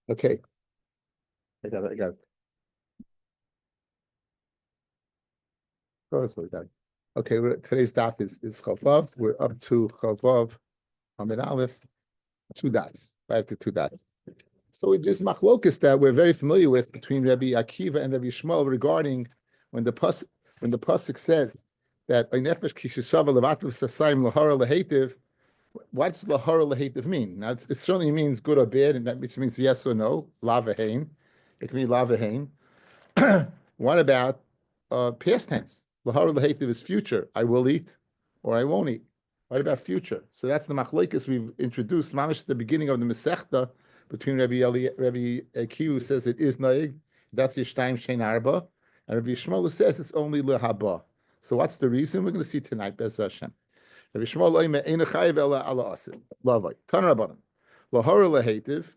Okay, I got it. Of course, we got it. Okay, today's daf is Chavav. We're up to Chavav Amid Aleph, two dots, right to two dots. So this machlokus that we're very familiar with between Rabbi Akiva and Rabbi Shmuel regarding when the pasuk says that nefesh kishishava levativ sasayim lahara lehetiv. What's lahara lehetiv mean? Now it certainly means good or bad, and that which means yes or no. Lavahain, it can be lavahain. What about past tense? Lahara lehetiv is future. I will eat or I won't eat. What about future? So that's the machlokes we've introduced. Mamish at the beginning of the Masechta between Rabbi Akiva, who says it is naig. That's Yishtayim Shein Arba, and Rabbi Shmuel says it's only lehaba. So what's the reason? We're going to see tonight. Bez Hashem. Rabbi Shmuel loyme ein chayiv ela ala asid. Lavai. Tan rabbanim. Lahara lehetiv.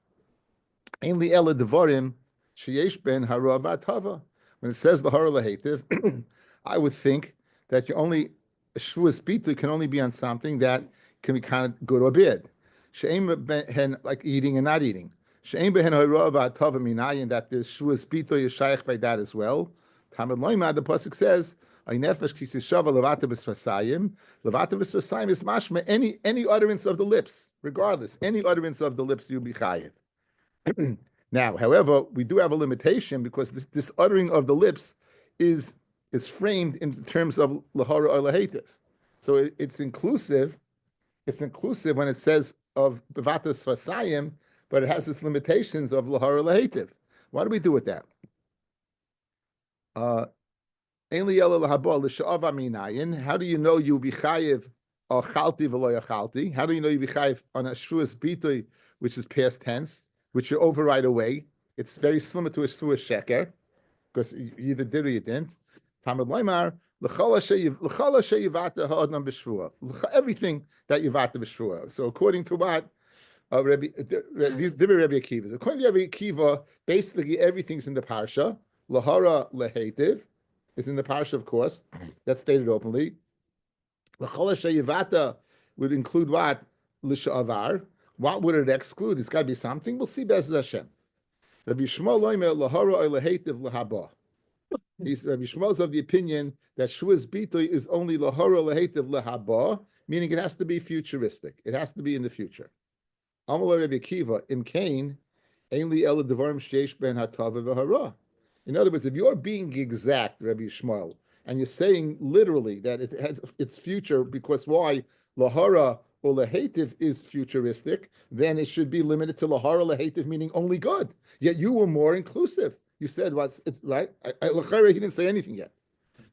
Ein li ela devarim sheyesh ben hara v'atava. When it says lahara lehetiv, I would think that you only Shevuous bitu can only be on something that can be kind of good or bad. She'em behen like eating and not eating. She'em behen hara v'atava minayin that the Shevuous bitu is shaykh by that as well. Tamid loymad the pasuk says. Nefesh kisishava levata b'sfasayim. Levata b'sfasayim is mashma any utterance of the lips, regardless any utterance of the lips you be chayiv. Now, however, we do have a limitation because this uttering of the lips is framed in terms of lahara or lahetiv. So it's inclusive. It's inclusive when it says of b'vata sfasayim, but it has its limitations of lahara lahetiv. What do we do with that? How do you know you be chayiv or chalti v'lo yachalti? How do you know you be chayiv on a Shevuous bitui, which is past tense, which you over right away? It's very similar to a Shevuous sheker, because you either did or you didn't. Everything that yivata b'shvua. So according to what Rabbi Akiva. According to Rabbi Akiva, basically everything's in the parsha. Lahara lehetiv is in the parsha, of course. That's stated openly. L'chol yivata would include what? L'sha'avar. What would it exclude? It's got to be something. We'll see. Bez Hashem. Rabbi Shmuel loyme lahara or lehetiv lahaba. Rabbi Shmuel's of the opinion that Shevuous bitui is only lahara lehetiv lahaba, meaning it has to be futuristic. It has to be in the future. Amalei Rabbi Akiva imkain ein li ela devarim sheish ben hatava v'hara. In other words, if you're being exact, Rabbi Shmuel, and you're saying literally that it has its future because why lahara or lahetiv is futuristic, then it should be limited to lahara lahetiv, meaning only good. Yet you were more inclusive. You said what's it's right. He didn't say anything yet.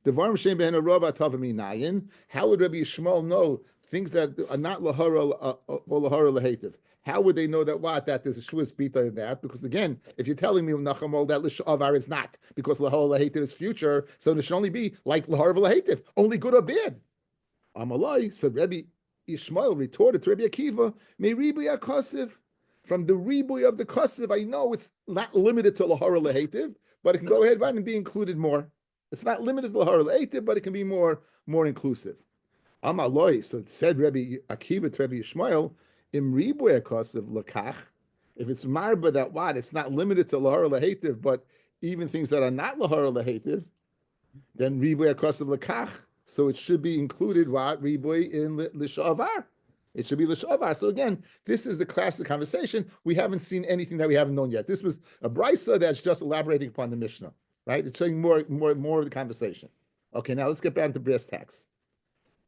How would Rabbi Shmuel know things that are not lahara or lahara lahetiv? How would they know that there's a Shevuous bitui in that? Because again, if you're telling me Nachamol that l'shavar is not, because lahara lahetiv is future, so it should only be like lahara lahetiv, only good or bad. Amalai said Rabbi Yishmael retorted to Rabbi Akiva, "Me ribuy akosiv." From the ribuy of the kosiv, I know it's not limited to lahara lahetiv, but it can go ahead and be included more. It's not limited to lahara lahetiv, but it can be more inclusive. Amalai, so it said Rabbi Akiva to Rabbi Yishmael. Im ribuy akosiv lakach. If it's marba that what it's not limited to lahara lahetiv, but even things that are not lahara lahetiv, then ribuy akosiv lakach. So it should be included what ribuy in l'shavar. It should be l'shavar. So again, this is the classic conversation. We haven't seen anything that we haven't known yet. This was a brisa that's just elaborating upon the Mishnah, right? It's showing more of the conversation. Okay, now let's get back to brass tacks.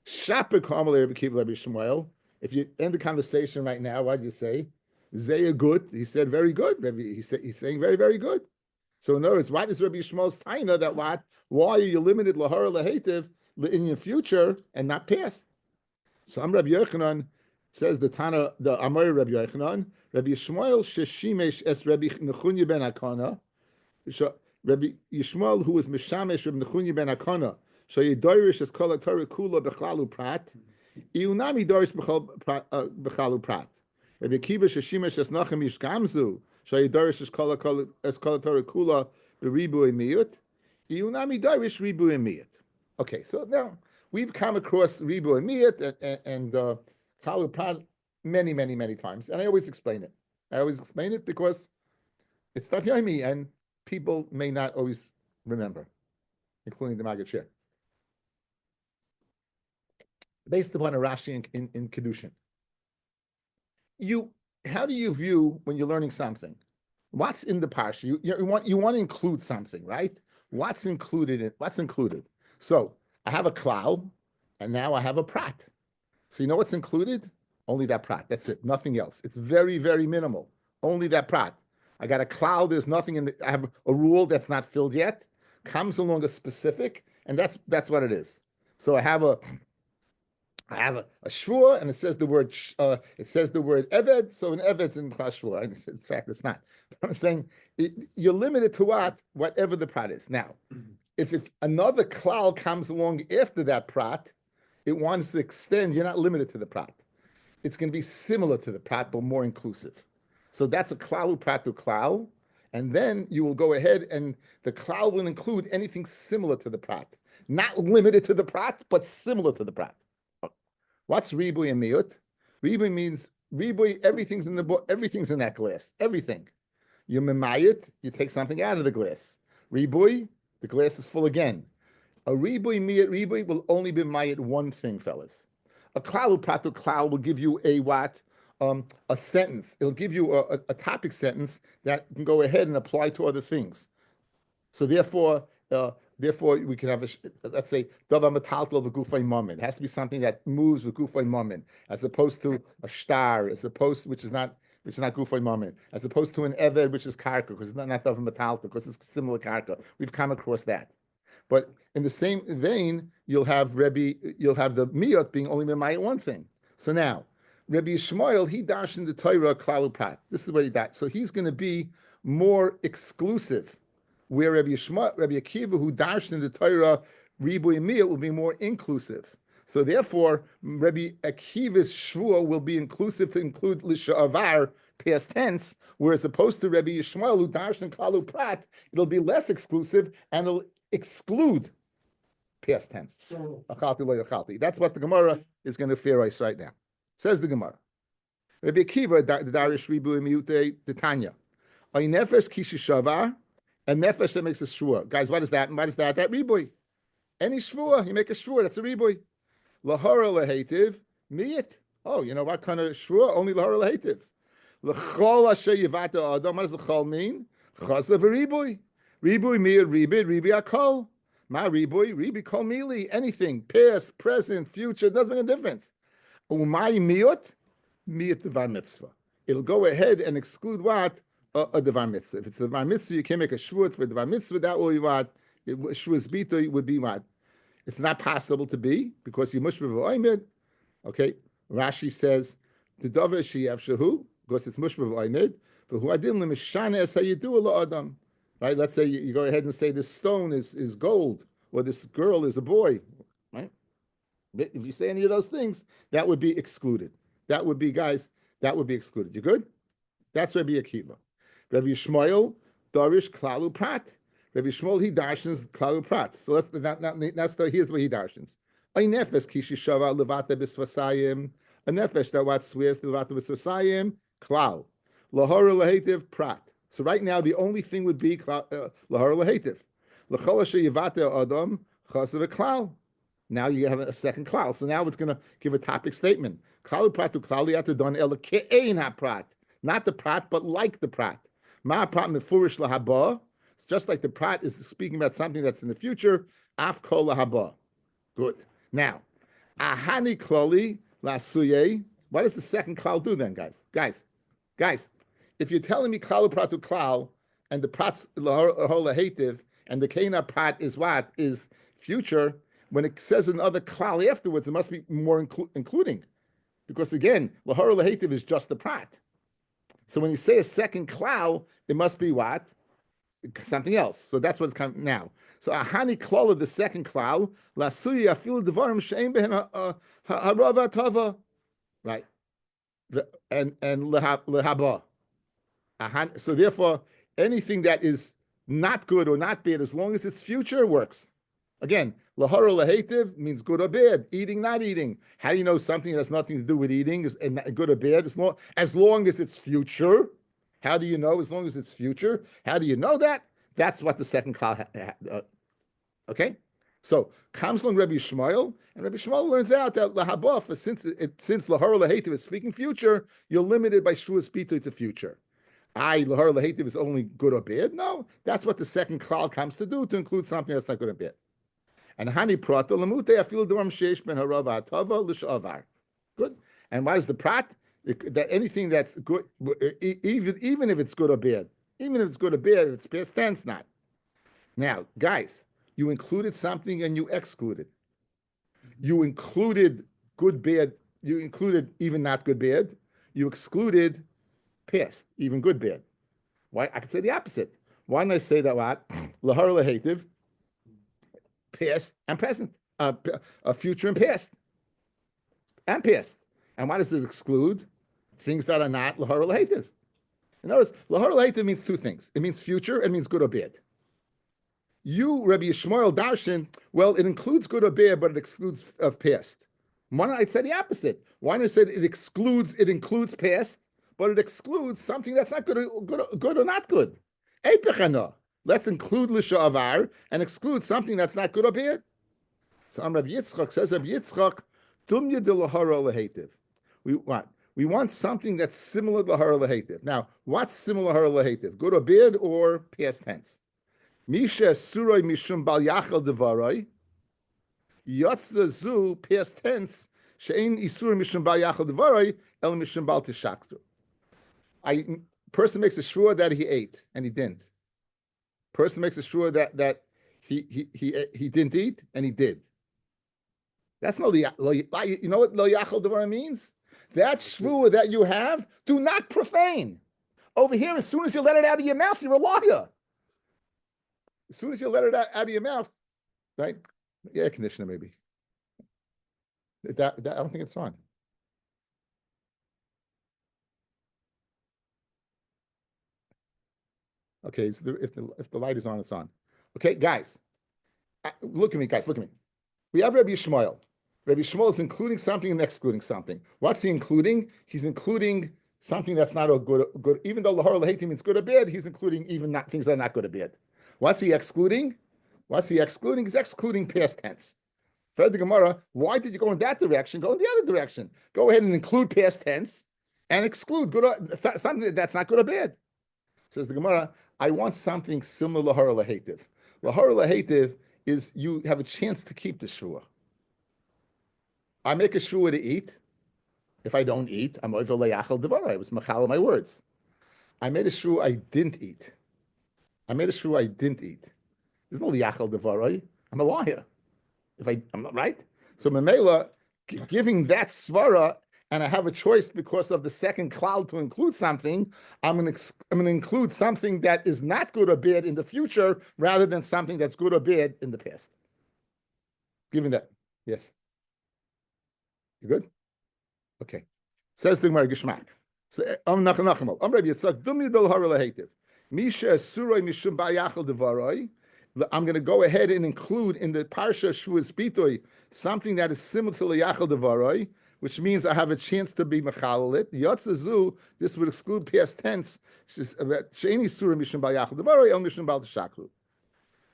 Shapir kamalei Rabbi Akiva Rabbi Shmuel. If you end the conversation right now, what do you say? Zeya good. He said very good. He's saying very, very good. So in other words, what is Rabbi Shmuel's taina that what? Why are you limited lahara lahetiv in your future and not past? So Rabbi Yochanan says the Amar Rabbi Yochanan, Rabbi Shmuel sheshimesh es Rabbi Nechunya ben Akana. Rabbi Yishmael, who was mishamesh Rabbi Nechunya ben Akana, so Yidorish es kol Torah kula bechlalu prat. Iunami dorish b'chalu prat. Rabbi Akiva sheshimesh es nachem ish gamzu. Shay dorish es kol Torah kula b'ribuy miyut. Iunami dorish ribuy miyut. Okay, so now we've come across ribuy miyut and chalu prat many times, and I always explain it. I always explain it because It's Daf Yomi, and people may not always remember, including the Maggid Shir. Based upon a Rashi in Kedushin. How do you view when you're learning something? What's in the parsha? You want to include something, right? What's included? So I have a klal, and now I have a prat. So you know what's included? Only that prat. That's it. Nothing else. It's very, very minimal. Only that prat. I got a klal. There's nothing in I have a rule that's not filled yet. Comes along a specific, and that's what it is. So I have a shvua, and it says the word eved. So an eved's in klal shvua. In fact, it's not. But I'm saying you're limited to whatever the prat is. Now, if it's another klal comes along after that prat, it wants to extend. You're not limited to the prat. It's going to be similar to the prat, but more inclusive. So that's a klalu pratu klal, and then you will go ahead and the klal will include anything similar to the prat, not limited to the prat, but similar to the prat. What's ribui and miut? Ribui means ribui. Everything's in that glass. Everything. You memayit, you take something out of the glass. Ribui, the glass is full again. A ribui miut ribui will only be mayit one thing, fellas. A klalu pratu klal will give you a sentence. It'll give you a topic sentence that can go ahead and apply to other things. So therefore we can have let's say davar metaltal v'gufay mammon. It has to be something that moves with gufay mammon, as opposed to a star, which is not gufay mammon, as opposed to an eved, which is karka, because it's not davar metaltal, because it's similar karka. We've come across that. But in the same vein, you'll have the miyot being only memayit one thing. So now, Rabbi Shmuel, he dashed in the Torah klalu prat. This is what he dashed. So he's going to be more exclusive, where Rabbi Akiva, who dashed in the Torah ribui miyot, will be more inclusive. So therefore, Rabbi Akiva's shvua will be inclusive to include lisha'avar, past tense, whereas opposed to Rabbi Yishmael, who dashed in klalu prat, it'll be less exclusive and it'll exclude past tense. That's what the Gemara is going to theorize right now. Says the Gemara. Rabbi Akiva, the Darish Ribu Miute, the Tanya. A nefesh kishishava, a nefesh that makes a shvua. Guys, what is that? What is that? That ribui. Any shvua, you make a shvua, that's a ribui. Lahara lehetiv, miyit. Oh, you know what kind of shvua? Only lahara lehetiv. L'chol asher yivata adam. What does l'chol mean? Chasav ribui. Ribui miyat ribi akol. Ma ribi kol mili. Anything, past, present, future, doesn't make a difference. Umay miyot devar mitzvah. It'll go ahead and exclude what? A devar mitzvah. If it's a devar mitzvah, you can't make a shvut for a devar mitzvah. That will be what? Shvuas bita would be what? It's not possible to be because you mushba v'oimid. Okay, Rashi says the davar sheyav shehu because it's mushba v'oimid. For who adim lemishane es hayidu la adam. Right? Let's say you go ahead and say this stone is gold or this girl is a boy. Right? If you say any of those things, that would be excluded. That would be excluded. You good? That's Rabbi Akiva. Rabbi Shmuel, Darish Klalu Prat. Rabbi Shmuel, he darshans Klalu Prat. So here's what he darshans. A nefesh kishi shava levata bisvasayim. A nefesh that what swears to levata bisvasayim. Klal. Lahora lahetiv Prat. So right now, the only thing would be lahara lahetiv. L'chol asher yivata adam chasav klal. Now you have a second klal. So now it's going to give a topic statement. Klalu pratu klal yatadon el ke'ein ha'prat. Not the prat, but like the prat. Ma prat mefurish lahaba. It's just like the prat is speaking about something that's in the future. Af kol lahaba. Good. Now, ahani klali lasuye. What does the second klal do then, guys? Guys. If you're telling me klalu pratu klal and the prat's lahetiv and the keina prat is what? Is future. When it says another klal afterwards, it must be more including. Because again, lahara lahetiv is just the prat. So when you say a second klal, it must be what? Something else. So that's what it's coming now. So ahani klal of the second klal, lasuyi afil devarim she'em behen harava tava. Right. And lehaba. So therefore, anything that is not good or not bad, as long as it's future, works. Again, lahara lahetiv means good or bad, eating, not eating. How do you know something that has nothing to do with eating is good or bad? As long as it's future, How do you know? As long as it's future, how do you know that? That's what the second klal. Okay, so comes along Rabbi Shmuel, and Rabbi Shmuel learns out that lahabaf, since lahara lahetiv is speaking future, you're limited by Shevuous bitui to future. Lahara lahetiv is only good or bad. No, that's what the second klal comes to do, to include something that's not good or bad. And hani prata lamute afil dorm sheish ben harava atava l'shavar. Good. And why is the prat? That anything that's good, even if it's good or bad, even if it's good or bad, if it's past tense, not. Now, guys, you included something and you excluded. You included good, bad. You included even not good, bad. You excluded past, even good, bad. Why? I could say the opposite. Why don't I say that what? Lahar lahativ, past and present, future and past. And past. And why does it exclude? Things that are not lahar lahativ. In other words, lahar lahativ means two things. It means future, it means good or bad. You, Rabbi Yishmael Darshan, well, it includes good or bad, but it excludes past. Why not I say the opposite? Why not I say it includes past, but it excludes something that's not good or not good? Epechana. Let's include l'sha'avar and exclude something that's not good or bad. So Rabbi Yitzchak says, Rabbi Yitzchak, dumya de lahara lahetiv. We want something that's similar to lahara lahetiv. Now, what's similar to lahara lahetiv? Good or bad or past tense? Misha suroi mishum bal yachal devarai. Yotza zu past tense. She'ein isur mishum bal yachal devarai el mishum bal tishaktu. Person makes a shvua that he ate and he didn't. Person makes a shvua that he didn't eat and he did. That's no you know what lo yachal devarai means? That shvua that you have, do not profane. Over here, as soon as you let it out of your mouth, you're a liar. As soon as you let it out of your mouth, right? The air conditioner, maybe. That I don't think it's on. Okay, so if the light is on, it's on. Okay, guys, look at me, guys, look at me. We have Rabbi Yishmael. Rabbi Yishmael is including something and excluding something. What's he including? He's including something that's not a good. Even though lahar laheti means good or bad, he's including even not things that are not good or bad. What's he excluding? He's excluding past tense. Fred the Gemara, why did you go in that direction? Go in the other direction. Go ahead and include past tense and exclude something that's not good or bad. Says the Gemara, I want something similar to lahara lahetiv. Lahara lahetiv is you have a chance to keep the shvua. I make a shvua to eat. If I don't eat, I'm over layachal devara. I was machal my words. I made a shvua I didn't eat. There's no liyachal devarai. I'm a liar. I'm not right. So Memela, giving that svara, and I have a choice because of the second cloud to include something. I'm going to include something that is not good or bad in the future, rather than something that's good or bad in the past. Given that, yes, you good? Okay. Says the Gemara Gishmak. So Rabbi Yitzchak dumi dol hara lahetiv. Misha suroi mishum ba'yachal devarai. I'm going to go ahead and include in the parsha Shevuous bitui something that is similar to liyachal devarai, which means I have a chance to be mechalalit. Yotzazu, this would exclude past tense. She'eni suroi mishum ba'yachal devarai el mishum ba'al teshakru.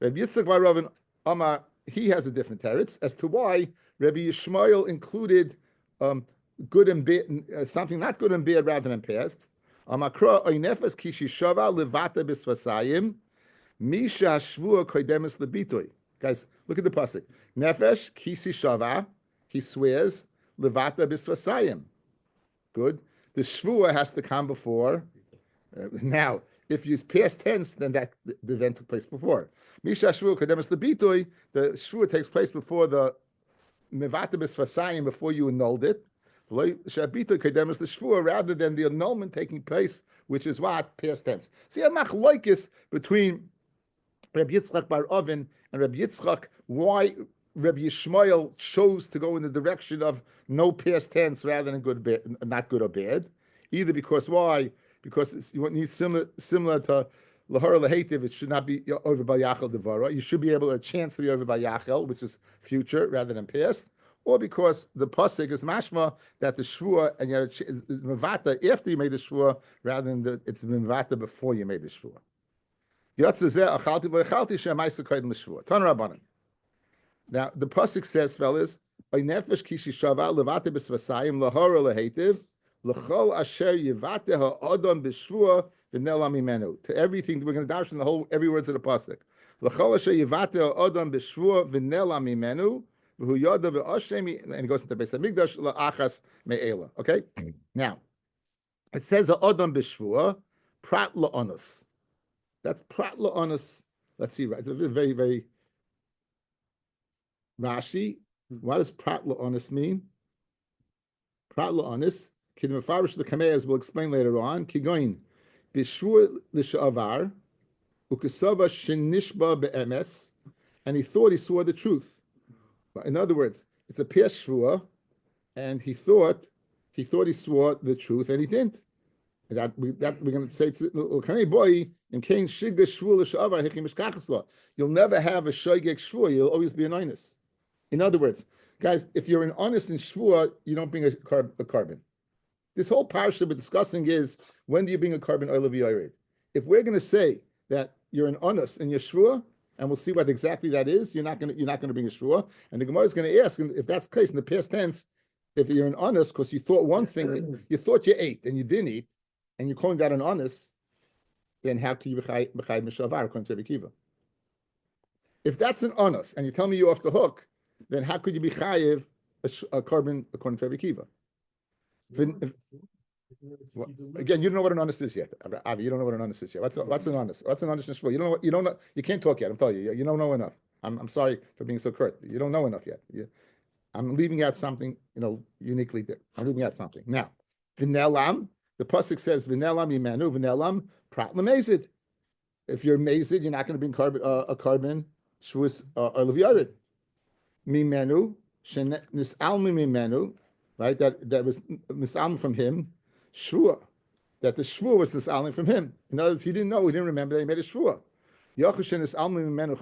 Rabbi Yitzchak bar Ravin Ama, he has a different teretz as to why Rabbi Yishmael included good and bad, something not good and bad rather than past. Amakra oinefes kishishava levata bisvasayim misha shvua koidemis lebitui. Guys, look at the pasuk. Nefesh kishishava, he swears levata bisvasayim. Good. The shvua has to come before. Now, if you use past tense, then that the event took place before. Misha shvua koidemis lebitui. The shvua takes place before the mevata bisvasayim, before you annulled it. Rather than the annulment taking place, which is what? Past tense. See a machloikis between Rabbi Yitzchak bar Ovin and Rabbi Yitzchak, why Rabbi Yishmael chose to go in the direction of no past tense rather than not good or bad. Either because why? Because you need similar to lahara lahetiv, it should not be over by yachal devara. You should be able a chance to be over by yachal, which is future rather than past. or because the pasuk is mashma that the shvua and yet is mevata after you made the shvua rather than it's mevata before you made the shvua. Now the pasuk says, fellas, "Oy nefesh kishishava levate b'svasayim lahora lehetiv lechol asher yivate ha'adam b'shvua v'nelam imenu." To everything we're going to dash in the whole every words of the pasuk. Lechol asher yivate ha'adam b'shvua v'nelam imenu v'hu yada v'ashem, and it goes into Beis Hamikdash la'achas me'ela. Okay, now it says ha'adam b'shvua prat la'anus. That's prat la'anus. Let's see, right? It's a very, very Rashi. What does prat la'anus mean? Prat la'anus, ki mefarish the Kamei, we'll explain later on. Kigoin b'shvua l'sha'avar ukesava shenishba be'emes, and he thought he saw the truth. In other words, it's a pir shvua, and he thought he saw the truth, and he didn't. That we're going to say it's boy in Kain shiga shvua l'sha'avar hechi mishkachasla. You'll never have a shoygek shvua. You'll always be an honest. In other words, guys, if you're an honest in shvua, you don't bring a carbon. This whole parsha we're discussing is, when do you bring a carbon oil of yored? If we're going to say that you're an honest in your shvua, and we'll see what exactly that is, you're not going to bring a shvua. And the Gemara is going to ask, if that's the case in the past tense, if you're an honest because you thought one thing, you thought you ate and you didn't eat, and you're calling that an honest, then how can you b'chai mishavar according to Rabbi Kiva? If that's an honest and you tell me you're off the hook, then how could you be chayiv a carbon according to Rabbi Kiva? Again, you don't know what an honest is yet. Avi, you don't know what an honest is yet. What's an honest? What's an honest in shvua? You don't know. You can't talk yet. I'm telling you. You don't know enough. I'm sorry for being so curt. You don't know enough yet. I'm leaving out something, uniquely there. I'm leaving out something. Now, v'nelam, the pasuk says v'nelam yimenu, v'nelam prat lemezid. If you're mazid, you're not going to bring a carbon shvuas oil of yared. Mimenu, nis'almi mimenu, right? That was nis'almi from him. Shvua, that the shvua was nis'almi from him. In other words, he didn't know, he didn't remember that he made a shvua. Yachushen nis'almi mimenu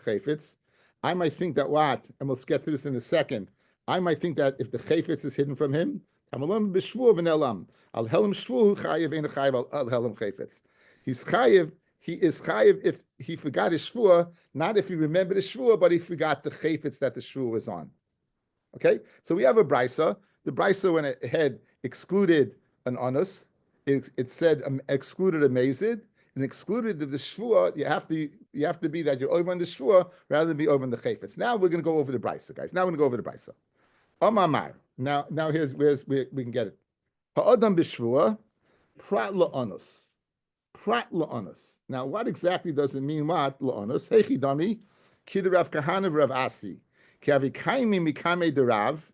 chayfetz. I might think that what, and we'll get to this in a second. I might think that if the chayfetz is hidden from him, tamalam b'shvua v'nelam al helam shvu chayiv ein chayiv al helam chayfetz. He's chayiv. He is chayiv if he forgot his shvua, not if he remembered his shvua, but he forgot the chayfetz that the shvua was on. Okay, so we have a brisa. The brisa went ahead, excluded an onus. It said excluded a mazid, and excluded the shvua. You have to be that you're over on the shvua rather than be over on the chayfetz. Now we're going to go over the brisa, guys. Now we're going to go over the brisa. Amamar. Now here's where we can get it. Ha'adam b'shvua prat la'onus. Prat la'onus. Now, what exactly does it mean? What la'onus? Heichi dami kid Rav Kahana Rav Asi kiavi kaimi mikame de Rav,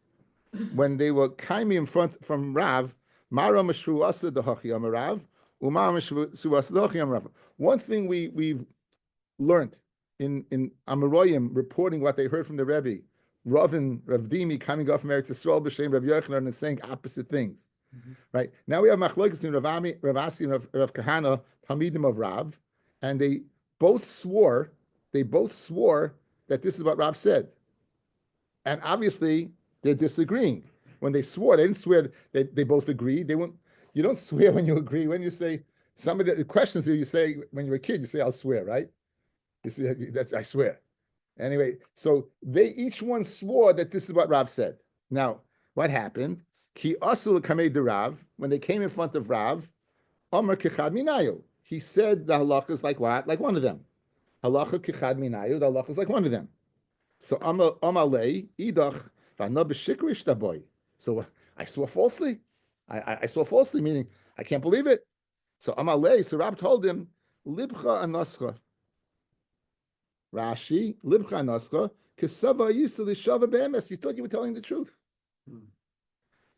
when they were kaimi in front from Rav, mara mashvuasa dehachi am Rav, umar mashvuasa dehachi am Rav. One thing we've learned in Amaroyim reporting what they heard from the Rebbe, Rav and Rav Dimi coming off from Eretz Yisrael b'shem Rav Yochanan and saying opposite things. Mm-hmm. Right now we have machlokes in Rav Asi and Rav Kahana, Talmidim of Rav, and they both swore that this is what Rav said, and obviously they're disagreeing. When they swore, they didn't swear that they both agreed. They won't. You don't swear when you agree. When you say somebody the questions you say when you're a kid, you say I'll swear, right? You say that's I swear. Anyway, so they each one swore that this is what Rav said. Now, what happened? Ki asul kamei de Rav, when they came in front of Rav, Amar kichad minayu. He said the halacha is like what? Like one of them. Halacha kichad minayu, the halacha is like one of them. So amalei idach v'ana b'shikrish daboy. So I swore falsely. I swore falsely, meaning I can't believe it. So amalei, so Rab told him, libcha anascha. Rashi, libcha anascha, kesava yisa l'shava be'emes. You thought you were telling the truth.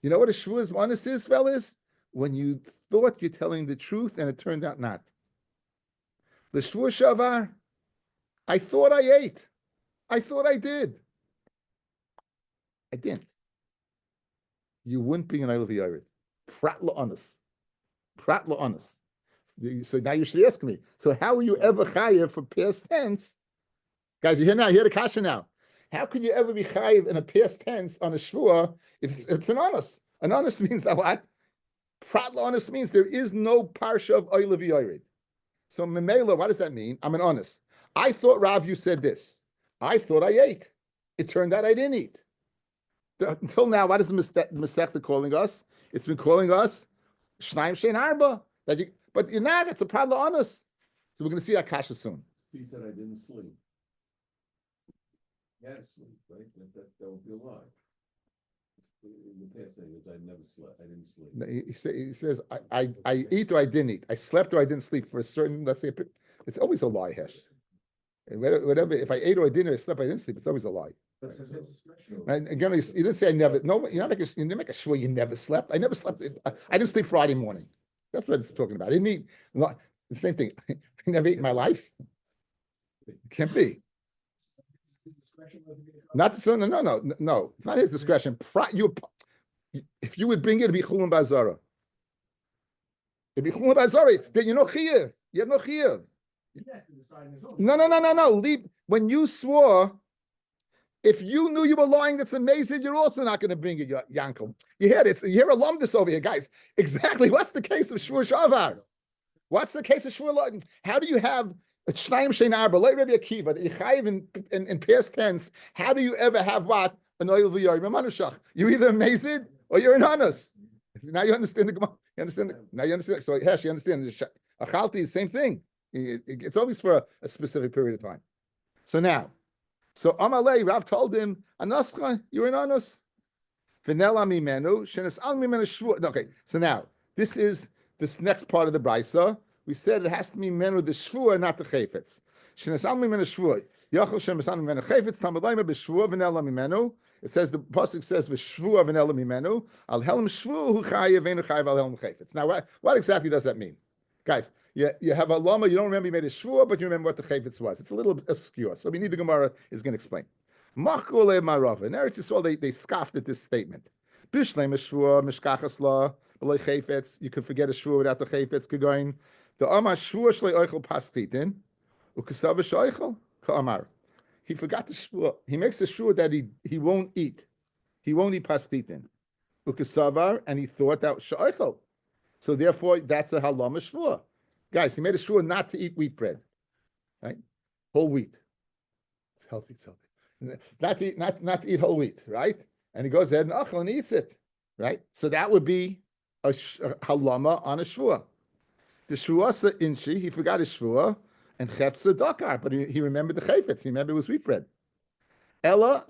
You know what a shvuas honest is, fellas? When you thought you're telling the truth and it turned out not. The shvuas shavar, I thought I ate. I thought I did. I didn't. You wouldn't be an Eilev Yored. Prat la'onis. Prat la'onis. So now you should ask me, so how are you ever chayev for past tense? Guys, you hear now? You hear the kasha now. How could you ever be chayiv in a past tense on a shvua if it's an honest? An honest means that what? Prat honest means there is no parsha of oil of yored. So memela, what does that mean? I'm an honest. I thought Rav, you said this. I thought I ate. It turned out I didn't eat. Until now, what is the Masechta calling us? It's been calling us Shnaim Shein Arba. But you're not. It's a problem honest. So we're going to see that kasha soon. He said I didn't sleep. You had to sleep, right? That would be a lie. In the past, I never slept. I didn't sleep. He says I eat or I didn't eat. I slept or I didn't sleep for a certain, let's say, it's always a lie, Hesh. Whatever, if I ate or I didn't or I slept, I didn't sleep, it's always a lie. And again, you didn't say I never, no, you didn't make a sure you never slept. I never slept. I didn't sleep Friday morning. That's what it's talking about. I didn't eat. The same thing. I never ate in my life. It can't be. Not no. It's not his discretion. If you would bring it, it'd be chulun bazara. It'd be chulun bazara. Then you know chiyuv. You have no chiyuv. No. Leave when you swore. If you knew you were lying, that's amazing. You're also not going to bring it, Yankel. You hear it? You hear alumnus over here, guys. Exactly. What's the case of Shvuah Shavar? What's the case of Shvuah? How do you have Shnayim Shein Arba, like Rabbi Akiva, the Yechayiv in past tense? How do you ever have what? An oil v'yari manushach. You're either amazing or you're an honest. Now you understand the Gemara. You understand? Now you understand. So Hesh, you understand? Achalti is the same thing. It's always for a specific period of time. So now. So Amalei, Rav told him, Anascha, you're an anus. V'nela mimenu, shenes al mimenu shvuah. Okay, so now, this is this next part of the brisa. We said it has to be menu the shvuah, not the chayfetz. Shenes al mimenu shvuah. Yachol shenes al mimenu chayfetz, tamadaima b'shvuah v'nela mimenu. It says, the pasuk says, v'shvuah v'nela mimenu, al helm shvuah hu chayev v'enu chayev al helm chayfetz. Now, what exactly does that mean? Guys, you have a lama, you don't remember you made a shvuah, but you remember what the chayfetz was. It's a little obscure. So we need the Gemara is going to explain. Machule marava. In Eretz Yisrael, they scoffed at this statement. Bishleim shvuah, mishkachas la, b'lei chayfetz. You can forget a shvuah without the chayfetz. Gegoin. The amar shvuah shlei oichel paschitin, ukesav sh'oichel ka'amar. He forgot the shvuah. He makes a shvuah that he won't eat. He won't eat paschitin. Ukesavar, and he thought that sh'oichel. So therefore, that's a halama shvuah. Guys, he made a shvuah not to eat wheat bread, right? Whole wheat. It's healthy. Not to eat whole wheat, right? And he goes ahead and achal and eats it, right? So that would be a halama on a shvuah. The shvuah inchi, he forgot his shvuah, and chetza dakar, but he remembered the chayfetz. He remembered it was wheat bread. Ella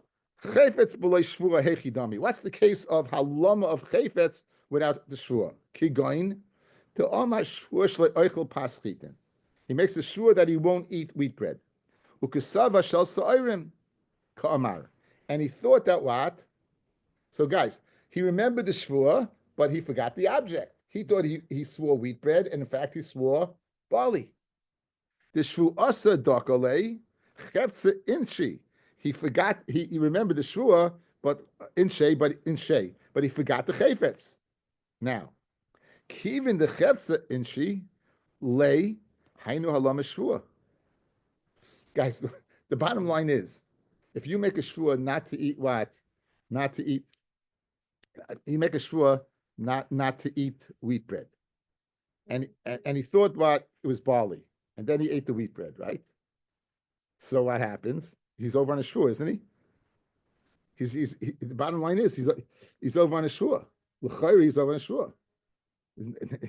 chayfetz b'loy shvuah hechidami. What's the case of halama of chayfetz without the shvuah? Kigoin, the amar shvuah shle oichel paschitin. He makes a shvuah that he won't eat wheat bread. Ukesava shel sa'irim ka'amar. And he thought that what? So guys, he remembered the shvuah, but he forgot the object. He thought he swore wheat bread, and in fact he swore barley. The shvuah dakale chefza inchi. He forgot. He remembered the shvuah, but in shay, but he forgot the chayfetz. Now, kivin the chefza inchi lay hainu halam shvuah. Guys, the bottom line is, if you make a shvuah not to eat what, not to eat, you make a shvuah not to eat wheat bread, and he thought what it was barley, and then he ate the wheat bread, right? So what happens? He's over on a shvuah, isn't he? The bottom line is he's over on a shvuah. L'chayri, he's over on a shvuah.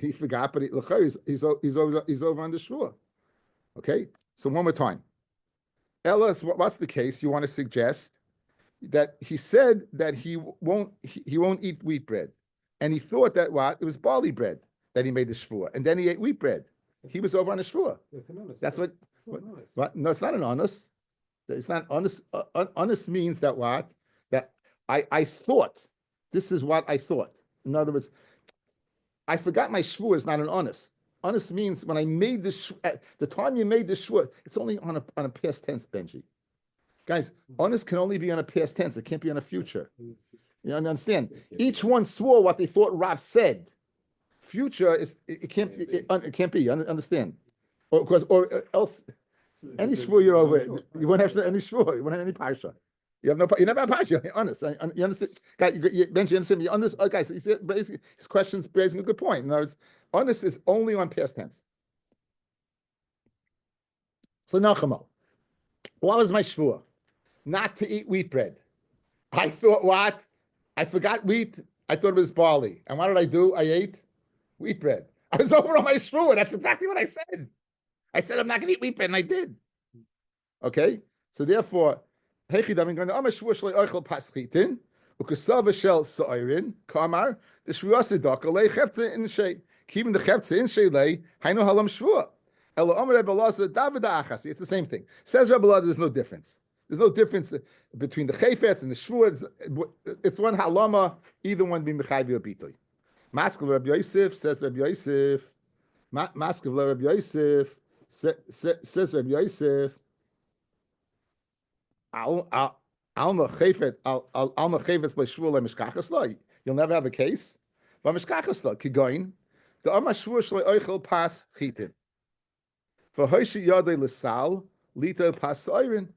He forgot, but l'chayri, he's over on the shvuah. Okay, so one more time. Ellis, what's the case? You want to suggest that he said that he won't eat wheat bread, and he thought that what it was barley bread that he made the shvuah, and then he ate wheat bread. He was over on a shvuah. That's what. No, it's not an honest. It's not honest. Honest means that what? That I thought. This is what I thought. In other words, I forgot my shvuah is not an honest. Honest means when I made the time you made the shvuah, it's only on a past tense, Benji. Guys, honest can only be on a past tense. It can't be on a future. You understand? Each one swore what they thought Rav said. Future is it can't be. You understand? Or else any shvuah you're over. You won't have any shvuah. You won't have any parsha. You have no. You never have pasha. Honest. You understand? Guys, you mentioned. You understand? You understand? Guys, so his question's raising a good point. In other words, honest is only on past tense. So Nachamo, what was my shvua? Not to eat wheat bread. I thought what? I forgot wheat. I thought it was barley. And what did I do? I ate wheat bread. I was over on my shvua. That's exactly what I said. I said I'm not going to eat wheat bread, and I did. Okay? So therefore, Hechid, I'm going to shvua shlei oichel paschitin, ukesava shel soirin, kamar, the shvua sedaka, lei cheptze in shei. Keeping the cheptze in shei lei, hainu halam shvua. Elo omer Rebbe Elazar, Davida achasi. It's the same thing. Says Rebbe Elazar, there's no difference. There's no difference between the chayfetz and the shvua. It's one halama, either one being mechayvi or bitoy. Maskil Rabbi Yosef, says Rabbi Yosef. Maskil Rabbi Yosef, says Rabbi Yosef. Alma chayfetz by shvua lemishkachas lo. You'll never have a case. V'mishkachas lo kigoin. The Amar shvua shlei oichel pas chitin. For hoishi yadei l'sal lito pas soirin.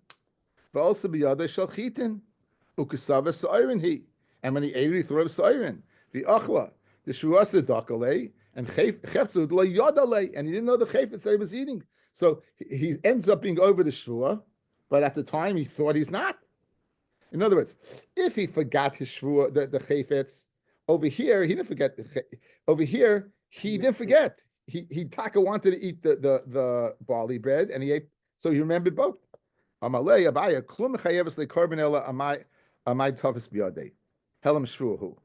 For also be yadei shel chitin. Ukesava soirin he. And when he ate, he threw soirin. The achla the shuasa dakale and chefzud lo yadale, and he didn't know the chayfetz that he was eating. So he ends up being over the shvua, but at the time he thought he's not. In other words, if he forgot his shvua, the chayfetz, over here he didn't forget. Over here he didn't forget. He taka wanted to eat the barley bread, and he ate. So he remembered both. Amalei abaya klum chayevus lekorban amay tafis biyadei helam shvuahu.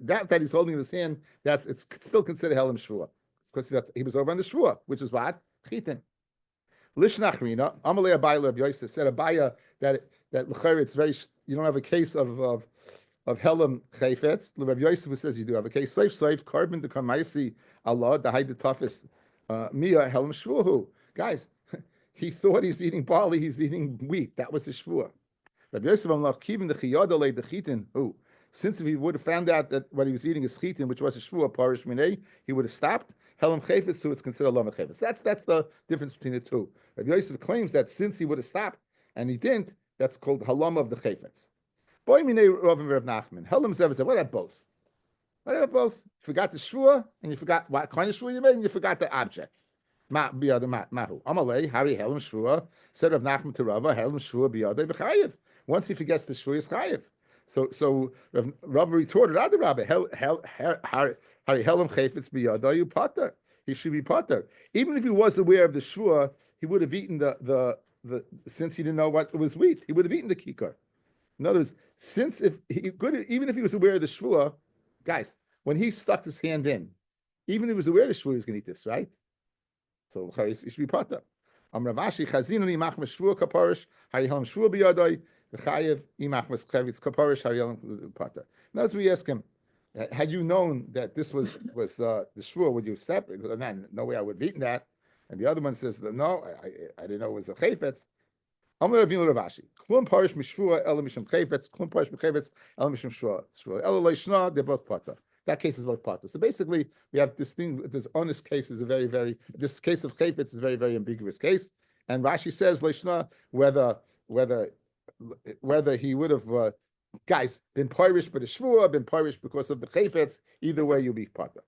That he's holding in his hand, it's still considered helam shvua because he was over on the shvua, which is what chitin. Lishnachrina Amalei abaya Rabbi Yosef said abaya that l'chayr it's very, you don't have a case of helam chayfetz. Rabbi Yosef says you do have a case. Saif carbon to kamaisi Allah the hide the toughest mia helam shvuahu. Guys, he thought he's eating barley, he's eating wheat. That was his shvua. Rabbi Yosef amlach keeping the chiyadale the chitin. Who, since if he would have found out that what he was eating is chitin, which was a shvua parish minei, he would have stopped. Helam chayfetz, so it's considered lama chayfetz. That's the difference between the two. Rabbi Yosef claims that since he would have stopped and he didn't, that's called halama of the chayfetz. Boy minei Rav and Rav Nachman. Helam said, what about both? What about both? You forgot the shvua and you forgot what kind of shvua you made, and you forgot the object. Mahu. Amalei, Hari Helam Shvua, said Rav Nachman to Rava, Helam Shvua biyadei v'chayev. Once he forgets the shvua, is chayev. So Rava retorted, Ad Rabbi, Hari Helam chayfetz biyadei you potter. He should be potter. Even if he was aware of the shvua, he would have eaten the since he didn't know what it was wheat, he would have eaten the kikar. In other words, even if he was aware of the shvua, guys, when he stuck his hand in, even if he was aware of the shvua, he was going to eat this, right? So it should be pata. Ravashi chazinuni machmas shvua kaparish hari helam shvua biyadai v'chayev imachmas chevitz kaparish hari helam pata. Now as we ask him, had you known that this was the shvua, would you have separate? Because man, no way I would have eaten that. And the other one says that no, I didn't know it was a chayfetz. Amar Ravina Ravashi klum parish mishvua ela mishum chayfetz klum parish mechayfetz ela mishum shvua ela leishna, they're both pata. That case is both pata. So basically, we have this thing. This honest case is this case of chayfetz is a very, very ambiguous case. And Rashi says, Leishna, whether he would have, guys, been pirish but a shvua, been pirish because of the chayfetz, either way, you'll be pata.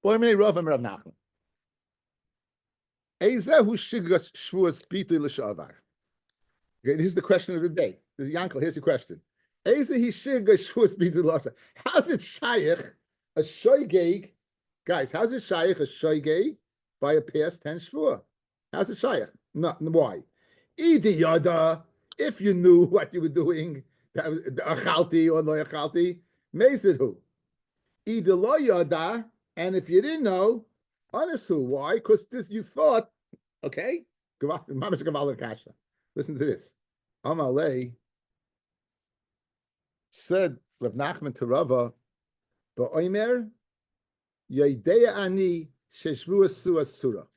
Here's the question of the day. This is Yankel. Here's your question. How's it shaykh a shoygeg? Guys, how's it shaykh a shoygeg by a past tense shvua? How's it shaykh? No, why? Idi yada, if you knew what you were doing, that was achalti or lo achalti, mezid who? Idi lo yada, and if you didn't know, honest who? Why? Because this you thought, okay? Listen to this. Amalei. Said Rav Nachman to Rava, "Ba'omer Yedei ani sheshvuas suasura."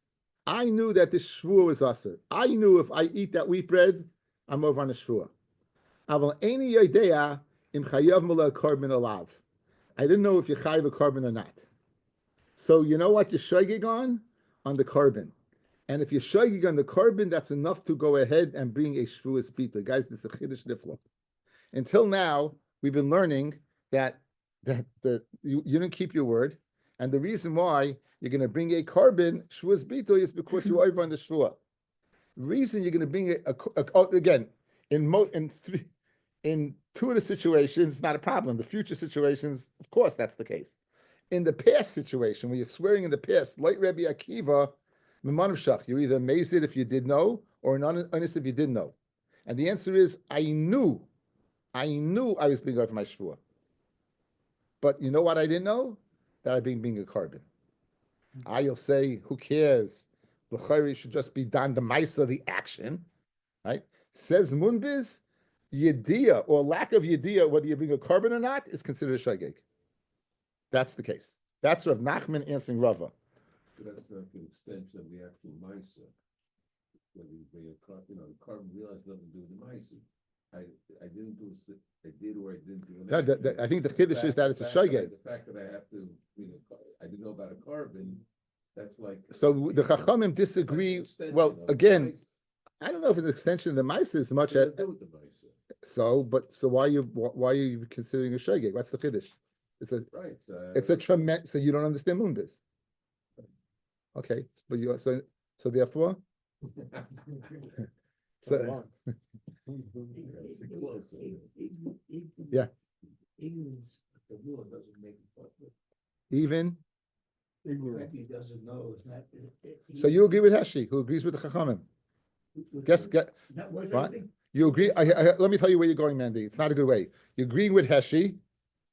I knew that the shvua was aser. I knew if I eat that wheat bread, I'm over on a shvua. Aval eini yedei im chayav mala korban alav. I didn't know if you chayav a korban or not. So you know what you're shaygig on the korban. And if you're shoygig on the carbon, that's enough to go ahead and bring a Shevuous bita. Guys, this is a chiddush nifla. Until now, we've been learning that you didn't keep your word, and the reason why you're going to bring a carbon Shevuous bita is because you're over on the Shvuah. The reason you're going to bring again in two of the situations, it's not a problem. The future situations, of course, that's the case. In the past situation, when you're swearing in the past, like Rabbi Akiva, you're either amazed if you did know or honest if you didn't know. And the answer is, I knew I was being over my shvuah. But you know what I didn't know? That I being a carbon. You'll say, who cares? The chayri should just be done the maisa, the action, right? Says Munbiz, yediyah or lack of yediyah, whether you bring a carbon or not, is considered a shageg. That's the case. That's Rav Nachman answering Rava. That's not an extension of the actual maisa. Whether you bring a carbon, the carbon realized nothing to do with the maisa. I didn't do it. I did or I didn't do it. I think the chiddush is that it's a shageg. The fact that I have to, I didn't know about a carbon. That's like. So the Chachamim disagree. Well, again, I don't know if it's an extension of the maisa as much as. So why are you considering a shageg? What's the chiddush? It's a tremendous. So you don't understand Munbiz. Okay, but you so therefore. So yeah. Ignorance of the law doesn't make it. Even. Ignorance. He doesn't know. It's not. So you agree with Heshi, who agrees with the Chachamim? What? You agree? Let me tell you where you're going, Mandy. It's not a good way. You're agreeing with Heshi.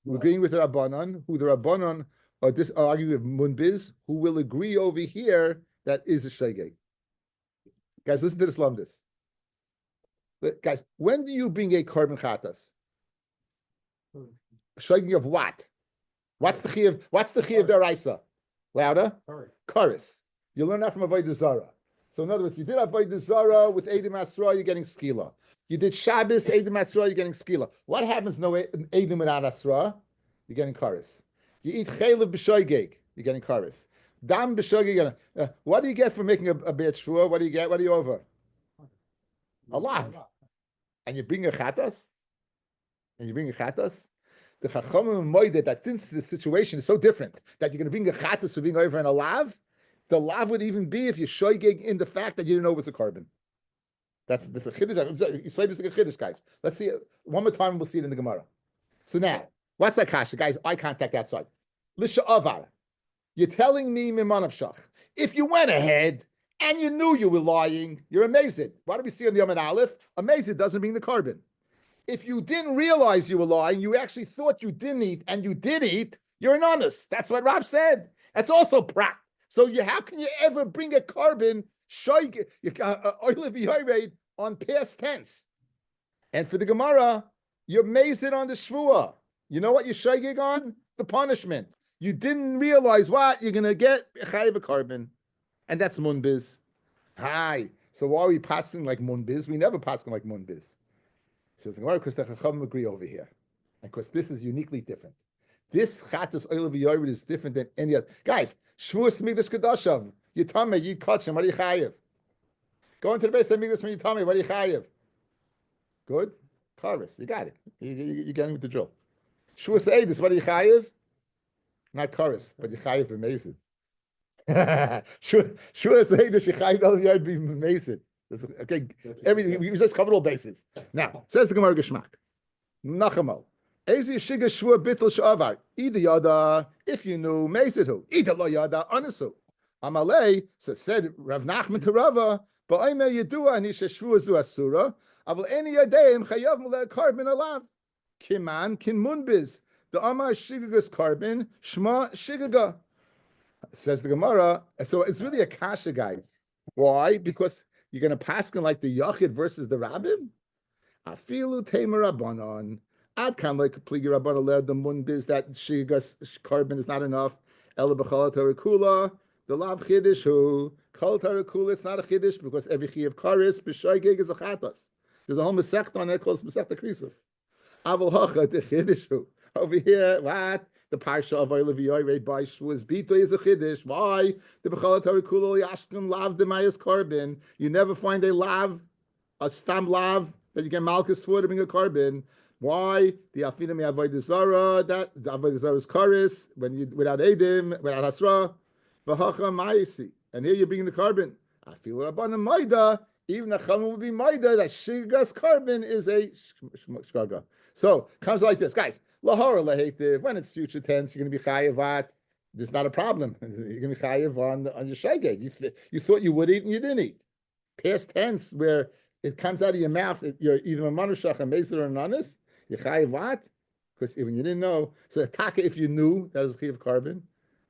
We're agreeing with the Rabbanon, who the Rabbanon are arguing with Munbiz, who will agree over here that is a shegeg. Guys, listen to this lumdis. Guys, when do you bring a carbon chatas? Shegeg of what? What's the chiyuv? What's the chiyuv deraisa? Louder? Karis. You learn that from Avodah Zarah. So in other words, you did Avodah Zarah with Eidim Asra, you're getting skila. You did Shabbos, Eidim Asra, you're getting skila. What happens no Eidim without Asra? You're getting karis. You eat chaylev b'shoygeg, you're getting karis. Dam b'shoygeg, what do you get for making a bad shvua? What do you get? What are you over? A lot. And you bring a chatas? The Chachamim moided that since the situation is so different, that you're going to bring a chatas for being over in a lav, the lav would even be if you're shoygeg in the fact that you didn't know it was a carbon. That's a chiddush. You say this like a chiddush, guys. Let's see it one more time and we'll see it in the Gemara. So now, what's that kasha? Guys, eye contact outside. Lisha avar. You're telling me miman of shach. If you went ahead and you knew you were lying, you're amazed. What do we see on the Yom Aleph? Amazed doesn't mean the carbon. If you didn't realize you were lying, you actually thought you didn't eat and you did eat, you're an honest. That's what Rav said. That's also prat. So how can you ever bring a carbon on past tense? And for the Gemara, you're mazed on the shvuah. You know what you're shaygig on? The punishment. You didn't realize what you're gonna get a carbon, and that's munbiz. Hi. So why are we passing like munbiz? We never pass like munbiz. Says the Gemara because the Chachamim agree over here, and because this is uniquely different. This chatas oil v'yored is different than any other. Guys, Shevuous migdash kadashav. Yitame yid kachim. What are you chayiv? Go into the base of migdash when Yitame. What are you chayiv? Good. Karvis. You got it. You're getting with the drill. Shevuous eidus. What are you chayiv? Not karis, but you chayiv b'meisid. Shevuous eidus. You chayiv oil v'yored b'meisid. Okay. We just covered all bases. Now says the Gemara Geshmak. Nachamal. Either yada, if you knew, meisidu. Either lo yada, anasu. Amalei, so said Rav Nachman to Rava, but I may yedua ani sheshvua zu asura. Aval any yadeim chayav mulei carbon alav. Kiman kin munbiz. The amar shigagas carbon shma shigaga. Says the Gemara. So it's really a kasha, guys. Why? Because you're going to pass like the yachid versus the rabbim. Afilu temer rabbanon. Ad kan like pligi rabban aled the munbiz that shigas carbon is not enough. Ela b'chal tarakula the lav chiddush who kol tarakula. It's not a chiddush because every chi of karis b'shoygeg is a chatas. There's a whole masechta on it called masechta krisus. Aval hacha the chiddush who over here what the parsha of Oilevi by Shavuos Bito is a chiddush. Why? The B'chol Torah Kulo Yashkin Lav Demayas Korban. You never find a lav, a stam lav that you get malchus for to bring a carbon. Why? The Alfina me avoid zara, that the avoid zara's chorus when you without edim, without hasra, v'hacha ma'isi. And here you're bringing the carbon. I feel rabbanim maida. Even the chum would be maida that shigas carbon is a shkaga. So comes like this, guys. Lahara lahetiv. When it's future tense, you're going to be chayavat. There's not a problem. You're going to be chayav on your shaygeg. You thought you would eat and you didn't eat. Past tense where it comes out of your mouth, you're either a manushach, a mezer, or an honest. You chayiv what? Because even you didn't know. So taka, if you knew that was chayiv carbon,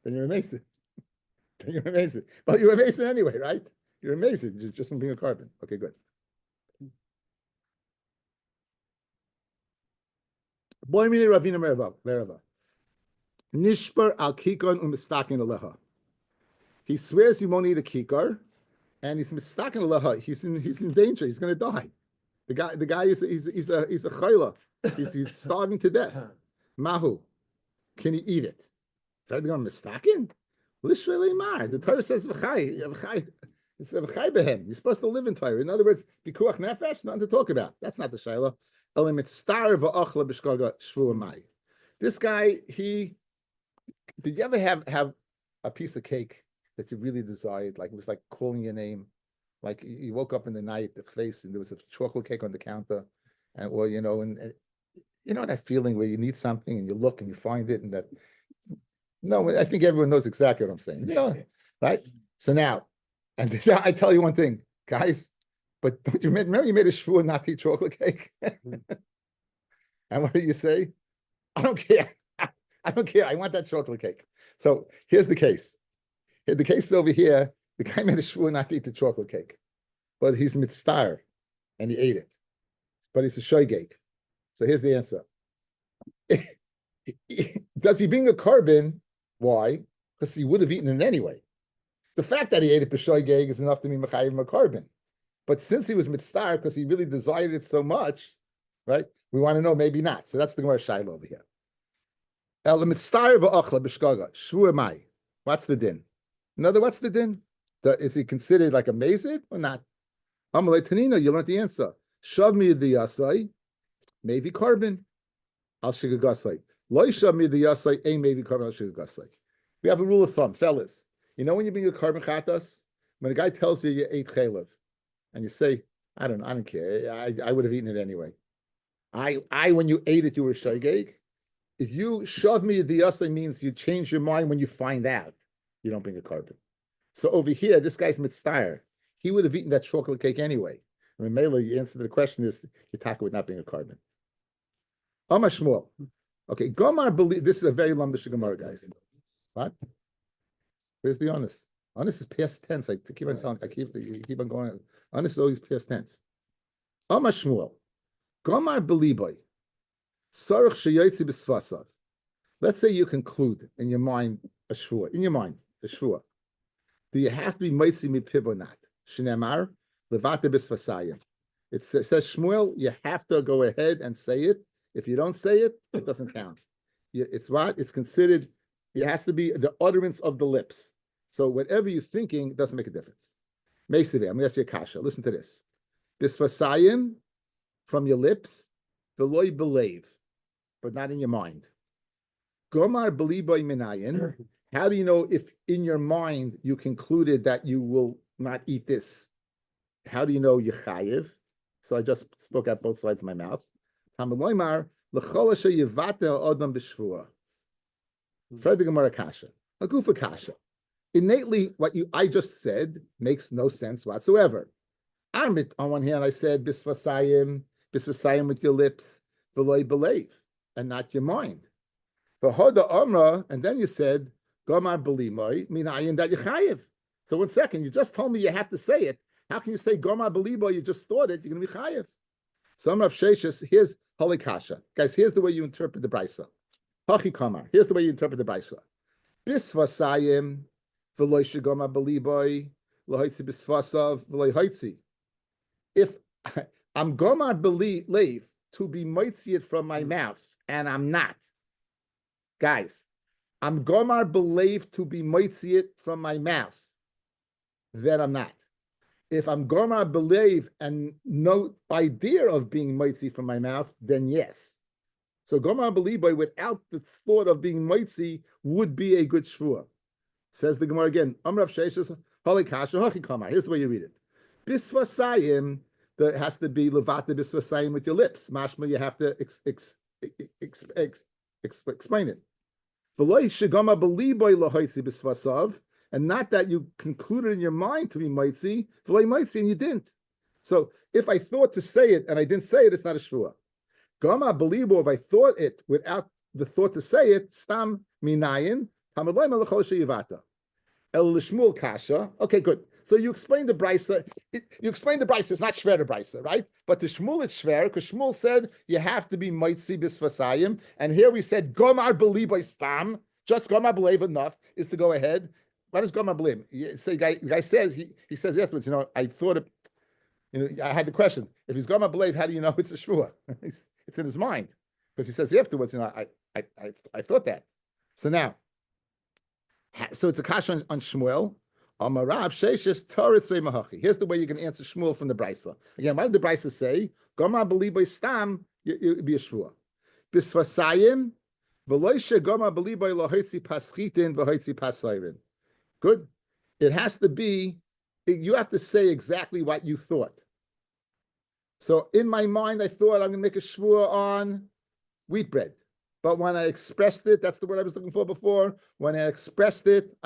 then you're amazing. Then you're amazing. Well, you're amazing anyway, right? You're amazing just from being a carbon. Okay, good. Boy mini ravina merava. Nishbar al kikon umistakin aleha. He swears he won't eat a kikar, and he's mistaken aleha. He's in danger. He's going to die. The guy is he's a chayla. He's starving to death. Mahu, can he eat it? Try to go mistaken. Literally mar. The Torah says v'chai. It's v'chai behem. You're supposed to live in Torah. In other words, bikuach nefesh, nothing to talk about. That's not the shayla. Elim star v'achla b'shkaga shvu mai. This guy, did you ever have a piece of cake that you really desired? Like it was like calling your name. Like you woke up in the night, the face, and there was a chocolate cake on the counter, and you know that feeling where you need something and you look and you find it, and that. No, I think everyone knows exactly what I'm saying. You know, right? So now, and I tell you one thing, guys. But don't you remember you made a shvuah not to eat chocolate cake? And what do you say? I don't care. I don't care. I want that chocolate cake. So here's the case. The case is over here. The guy made a shvuah not to eat the chocolate cake, but he's mitzvah and he ate it. But he's a shoygeg. So here's the answer. Does he bring a carbon? Why? Because he would have eaten it anyway. The fact that he ate it b'shoygeg is enough to be mechayim a carbon. But since he was mitzvah, because he really desired it so much, right? We want to know maybe not. So that's the Gemara Shaila over here. El mitzvah v'achla b'shkaga shvu mai. What's the din? Another, what's the din? Is he considered like a mazid or not? Amalei Tanina, you learned the answer. Shav mi the yasai, maybe carbon. Al shigagasai. Lo shav mi the yasai, a maybe carbon al shigagasai. We have a rule of thumb, fellas. You know when you bring a carbon chatas, when a guy tells you you ate chaylev, and you say, I don't care. I would have eaten it anyway. I when you ate it, you were shaygeg. If you shav mi the yasai means you change your mind when you find out you don't bring a carbon. So over here, this guy's mitzvah. He would have eaten that chocolate cake anyway. I mean, Mela, the answer to the question is Yitaka would not being a carbon. Amar Shmuel. Okay, Gomar believe this is a very lumbish Gemara, guys. What? Where's the honest? Honest is past tense. I keep on telling. I keep on going. Honest is always past tense. Amar Shmuel. Gomar beliboy. Sarach sheyotzi b'svasav. Let's say you conclude in your mind a shvua. In your mind, a shvua. Do you have to be mitzi mipiv or not? Shneimar levate b'svasayim. It says Shmuel, you have to go ahead and say it. If you don't say it, it doesn't count. It's what? It's considered, it has to be the utterance of the lips. So whatever you're thinking doesn't make a difference. Meisive, I'm going to ask you a kasha. Listen to this. Bisfasayim, from your lips, veloy believe, but not in your mind. Gomar beliboy minayin. How do you know if in your mind you concluded that you will not eat this? How do you know you're chayiv? So I just spoke out both sides of my mouth. Innately, what I just said makes no sense whatsoever. On one hand, I said bisvasayim with your lips, v'loy believe, and not your mind. V'hoda amra, and then you said gomar belimoy minayin that you chayiv. So 1 second, you just told me you have to say it. How can you say gomar belimoy? You just thought it. You're going to be chayiv. Some of Sheshis, here's Holy Kasha. Guys, here's the way you interpret the Brisa. Hachi Kamar. Here's the way you interpret the Brisa. Bisvasayim, v'loy shegomar beliboy, lohoitzi bisvasav, v'loy hoitzi. If I'm gomar believe to be moitzi it from my mouth, and I'm not. Guys, I'm gomar believed to be mitzi it from my mouth, then I'm not. If I'm gomar believe and no idea of being mitzi from my mouth, then yes. So gomar believe without the thought of being mitzi would be a good shvua. Says the Gemara again. Amrav Sheishas Holy Kasha Hachi Kamar. Here's the way you read it. Bisvasayim, there has to be levata bisvasayim with your lips. Mashma, you have to explain it. V'loi shegama beliboy lahoitzi bisvasav, and not that you concluded in your mind to be mitzi, v'loi mitzi, and you didn't. So if I thought to say it and I didn't say it, it's not a shvua. Gama belibo, if I thought it without the thought to say it, stam minayin. El Lishmul Kasha. Okay, good. So you explained the brisa. You explained the brisa. It's not shver the brisa, right? But the Shmuel it's shver because Shmuel said you have to be mitzi bisvasayim, and here we said gomar believe stam. Just gomar believe enough is to go ahead. What is gomar believe? The guy says he says afterwards. I thought it. I had the question. If he's gomar believe, how do you know it's a shvua? It's in his mind because he says afterwards. I thought that. So now. So it's a kasha on Shmuel. Amarav Sheishis Toretz Mahachi. Here's the way you can answer Shmuel from the Brisa. Again, what did the Brisa say? Goma beliboy stam, you be a shvua. Bisvasayim v'loishe goma beliboy lahoitzi paschitin v'hoitzi pasayrin. Good. It has to be. You have to say exactly what you thought. So in my mind, I thought I'm going to make a shvua on wheat bread. But when I expressed it, that's the word I was looking for before. When I expressed it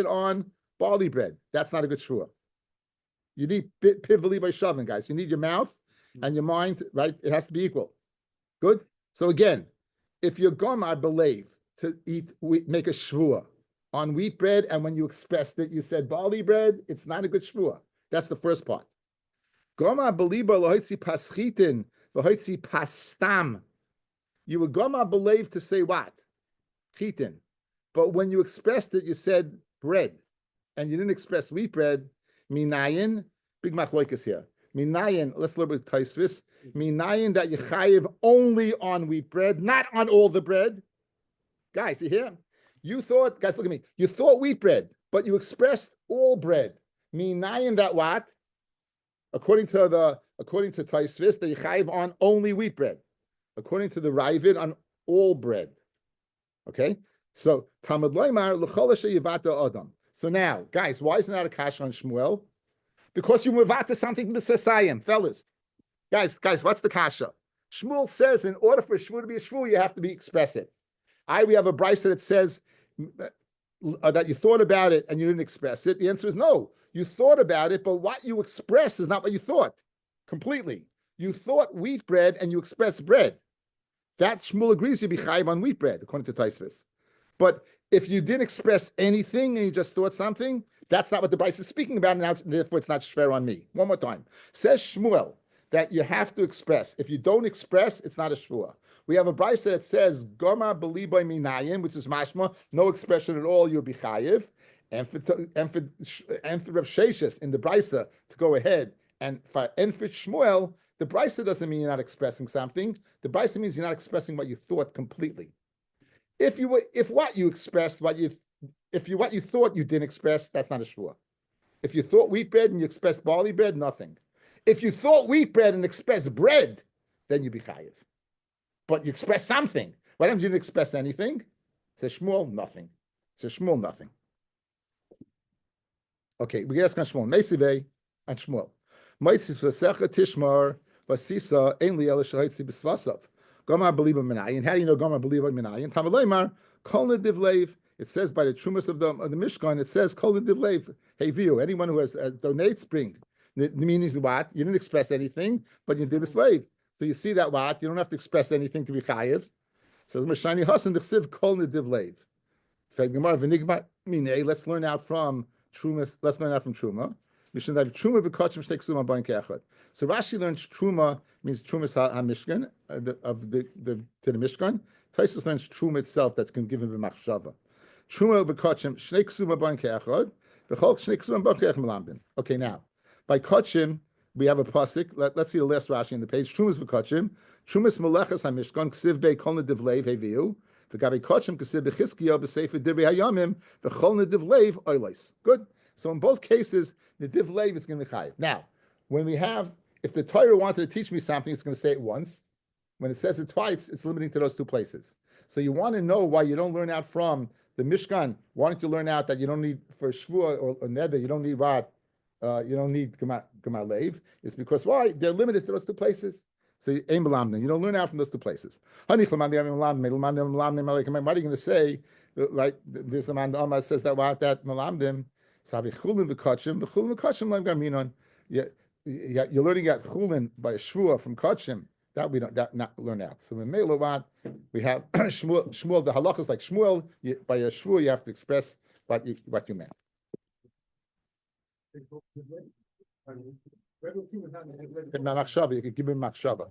on barley bread. That's not a good shvua. You need pivali by shoving, guys. You need your mouth and your mind, right? It has to be equal. Good? So again, if you're gomar believe to make a shvua on wheat bread, and when you expressed it, you said barley bread, it's not a good shvua. That's the first part. Gomar believe lohoitzi paschitin v'hoitzi pastam. You were gomar believe to say what? Chitin. But when you expressed it, you said bread. And you didn't express wheat bread. Minayin, big machloikas here. Minayin, let's learn with Taisvis. Minayin that you chayiv only on wheat bread, not on all the bread. Guys, you hear? You thought, guys, look at me. You thought wheat bread, but you expressed all bread. Minayin that what? According to Taisvis, that you chayiv on only wheat bread. According to the Ravid, on all bread. Okay? So, Talmud Loimar, l'chol yivata adam. So now, guys, why isn't that a kasha on Shmuel? Because you mivata something to Sasayim, fellas. Guys, what's the kasha? Shmuel says in order for a shvu to be a shvu, you have to be explicit. We have a brisa that says that you thought about it and you didn't express it. The answer is no. You thought about it, but what you express is not what you thought. Completely. You thought wheat bread and you expressed bread. That Shmuel agrees you'd be chayiv on wheat bread, according to Taisvis. But if you didn't express anything and you just thought something, that's not what the Brisa is speaking about, and now therefore it's not shver on me. One more time. Says Shmuel that you have to express. If you don't express, it's not a shvua. We have a Brisa that says Goma beliboy minayin, which is mashma, no expression at all, you'll be chayiv. And for Rav Sheishis in the Brisa to go ahead and for Shmuel, the Brisa doesn't mean you're not expressing something. The Brisa means you're not expressing what you thought completely. If what you thought you didn't express, that's not a shvua. If you thought wheat bread and you expressed barley bread, nothing. If you thought wheat bread and expressed bread, then you'd be chayiv. But you expressed something. Why don't you didn't express anything? Says Shmuel, nothing. Says Shmuel, nothing. Okay, we ask on Shmuel. Meisivei and Shmuel. Meisiv v'secha tishmar v'sisa ein li ela shahitzi b'svasav. Gomar believe minayin. How do you know Gomar believe minayin? Tamaleimar kol nedivleiv. It says by the trumas of the Mishkan. It says kol nedivleiv. Hey, view anyone who has donates bring. The meaning is what you didn't express anything, but you did a slave. So you see that what you don't have to express anything to be chayiv. So Mashani Hasan dechsiv kol nedivleiv. Let's learn out from trumas. Let's learn out from truma. So Rashi learns truma means trumas ha-mishkan to the Mishkan. Taisus learns truma itself that's given b'machshava. Truma v'kachim shnei ksuma b'an ke'achad v'chol shnei ksuma b'an ke'achad melambin. Okay, now by kachim we have a pasuk. Let's see the last Rashi on the page. Trumas v'kachim trumas melechas ha-mishkan ksiv bei kol nedivleiv heviu V'gabi kochim kasib b'chiskiyo b'sefer divrei hayamim v'chol nediv leiv oilos. Good. So in both cases, nediv leiv is going to be chayiv. Now, when we have, if the Torah wanted to teach me something, it's going to say it once. When it says it twice, it's limiting to those two places. So you want to know why you don't learn out from the Mishkan. Why don't you learn out that you don't need for Shvuah or Neder, you don't need what? You don't need Gemar Lev. It's because why? They're limited to those two places. So you don't learn out from those two places. What are you going to say? Right? This man Omar says that what that Malamdim. You're learning out Chulin by a Shvuah from Kachim. That we don't not learn out. So in Meilovat, we have Shmuel. The halachas like Shmuel. By a Shvuah, you have to express what you meant. You could give him machshava.